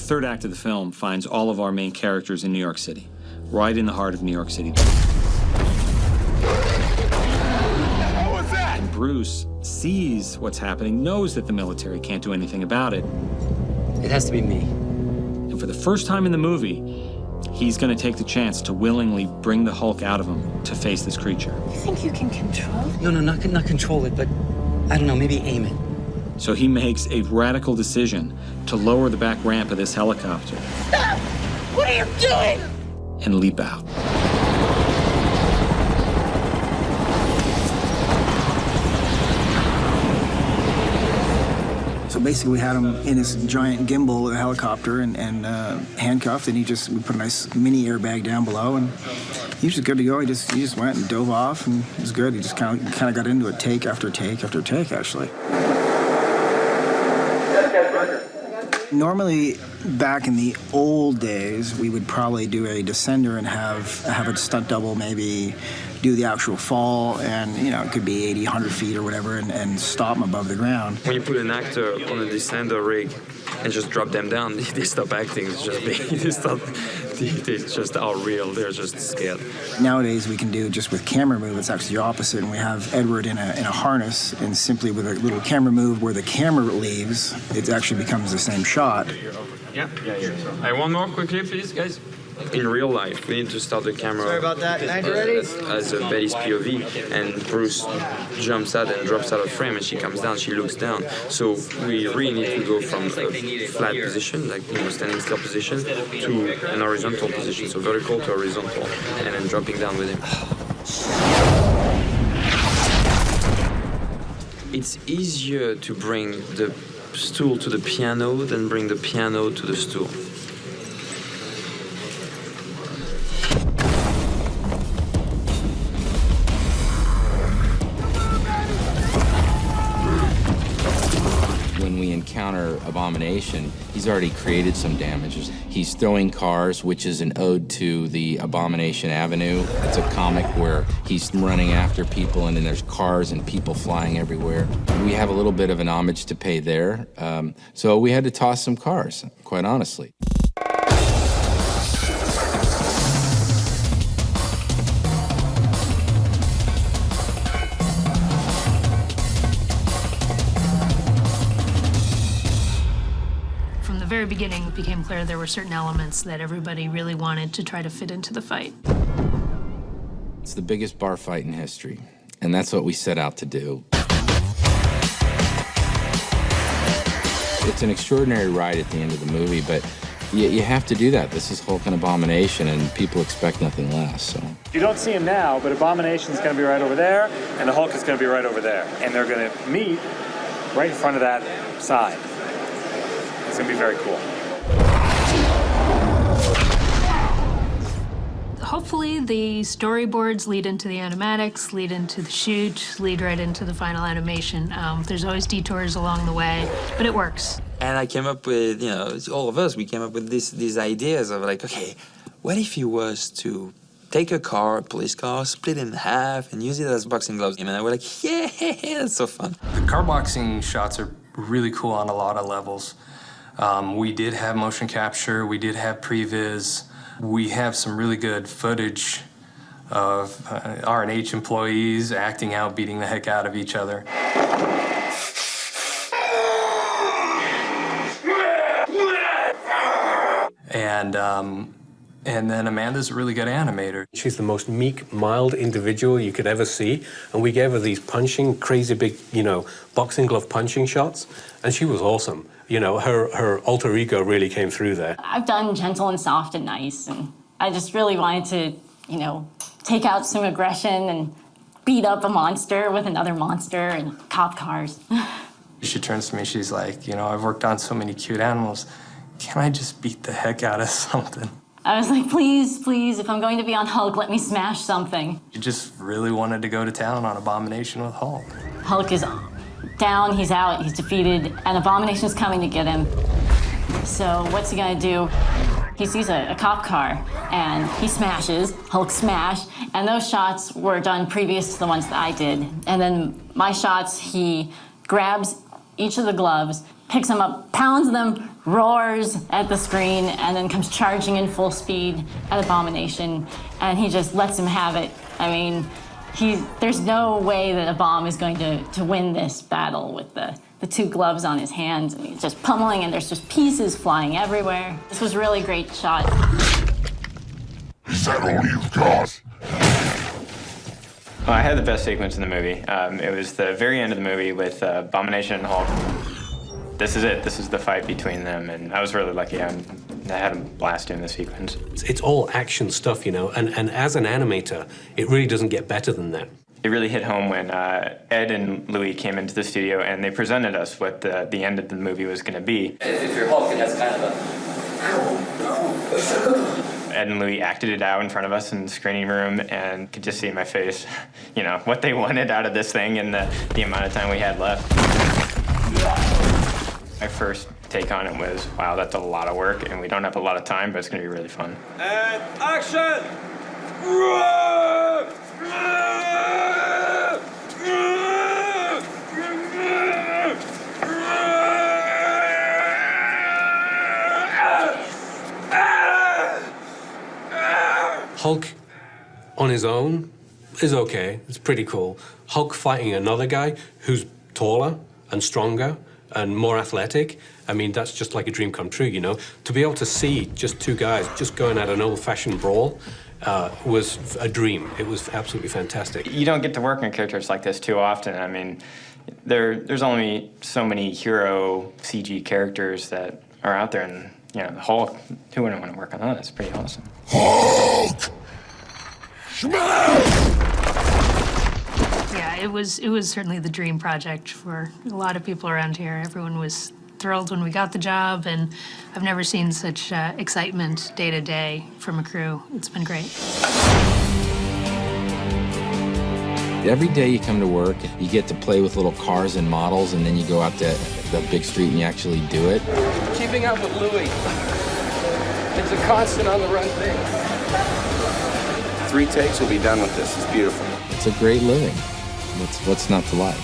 third act of the film finds all of our main characters in New York City, right in the heart of New York City. What was that? And Bruce sees what's happening, knows that the military can't do anything about it. It has to be me. And for the first time in the movie, he's going to take the chance to willingly bring the Hulk out of him to face this creature. You think you can control it? No, not control it, but I don't know, maybe aim it. So he makes a radical decision to lower the back ramp of this helicopter. Stop! What are you doing? And leap out. So basically, we had him in this giant gimbal of a helicopter and handcuffed, and we put a nice mini airbag down below, and he was just good to go. He just went and dove off, and it was good. He just kind of got into it, take after take after take, actually. Normally, back in the old days, we would probably do a descender and have a stunt double maybe do the actual fall, and it could be 80, 100 feet or whatever, and stop them above the ground. When you put an actor on a descender rig and just drop them down, they stop acting. It's just they just are real. They're just scared. Nowadays, we can do just with camera move. It's actually the opposite, and we have Edward in a harness, and simply with a little camera move where the camera leaves, it actually becomes the same shot. Yeah. Hey, one more quickly, please, guys. In real life, we need to start the camera. Sorry about that. As a Betty's POV, and Bruce jumps out and drops out of frame, and she comes down. She looks down. So we really need to go from a flat position, like standing still position, to an horizontal position. So vertical to horizontal, and then dropping down with him. It's easier to bring the stool to the piano than bring the piano to the stool. Encounter Abomination, he's already created some damages. He's throwing cars, which is an ode to the Abomination Avenue. It's a comic where he's running after people and then there's cars and people flying everywhere. We have a little bit of an homage to pay there, so we had to toss some cars, quite honestly. Very beginning, it became clear there were certain elements that everybody really wanted to try to fit into the fight. It's the biggest bar fight in history, and that's what we set out to do. It's an extraordinary ride at the end of the movie, but you have to do that. This is Hulk and Abomination, and people expect nothing less, so. You don't see him now, but Abomination's gonna be right over there, and the Hulk is gonna be right over there. And they're gonna meet right in front of that side. It's gonna be very cool. Hopefully the storyboards lead into the animatics, lead into the shoot, lead right into the final animation. There's always detours along the way, but it works. And I came up with, all of us, we came up with these ideas of like, okay, what if he was to take a car, a police car, split it in half, and use it as boxing gloves? And I was like, yeah, that's so fun. The car boxing shots are really cool on a lot of levels. We did have motion capture, we did have previs. We have some really good footage of R&H employees acting out, beating the heck out of each other. And then Amanda's a really good animator. She's the most meek, mild individual you could ever see. And we gave her these punching, crazy big, boxing glove punching shots. And she was awesome. Her alter ego really came through there. I've done gentle and soft and nice. And I just really wanted to, take out some aggression and beat up a monster with another monster and cop cars. She turns to me, she's like, I've worked on so many cute animals. Can I just beat the heck out of something? I was like, please, if I'm going to be on Hulk, let me smash something. She just really wanted to go to town on Abomination with Hulk. Hulk is down, he's out, he's defeated, and Abomination's coming to get him. So what's he gonna do? He sees a cop car, and he smashes, Hulk smash, and those shots were done previous to the ones that I did. And then my shots, he grabs each of the gloves, picks them up, pounds them, roars at the screen, and then comes charging in full speed at Abomination, and he just lets him have it. I mean, there's no way that a bomb is going to win this battle with the two gloves on his hands, and he's just pummeling, and there's just pieces flying everywhere. This was a really great shot. Is that all you've got? Well, I had the best sequence in the movie. It was the very end of the movie with Abomination and Hulk. This is it. This is the fight between them, and I was really lucky. I had a blast doing the sequence. It's all action stuff, you know, and as an animator, it really doesn't get better than that. It really hit home when Ed and Louis came into the studio and they presented us what the end of the movie was going to be. If you're Hulk, it has kind of a... Ed and Louis acted it out in front of us in the screening room and could just see in my face, you know, what they wanted out of this thing and the amount of time we had left. My first take on it was, wow, that's a lot of work and we don't have a lot of time, but it's going to be really fun. And action! Hulk on his own is okay. It's pretty cool. Hulk fighting another guy who's taller and stronger and more athletic, I mean, that's just like a dream come true, you know? To be able to see just two guys just going at an old-fashioned brawl was a dream. It was absolutely fantastic. You don't get to work on characters like this too often. I mean, there's only so many hero CG characters that are out there, and you know, the Hulk, who wouldn't want to work on that? It's pretty awesome. Hulk! Yeah, it was certainly the dream project for a lot of people around here. Everyone was thrilled when we got the job, and I've never seen such excitement day to day from a crew. It's been great. Every day you come to work, you get to play with little cars and models, and then you go out to the big street and you actually do it. Keeping up with Louis. It's a constant on-the-run thing. 3 takes, we'll be done with this. It's beautiful. It's a great living. What's not to like?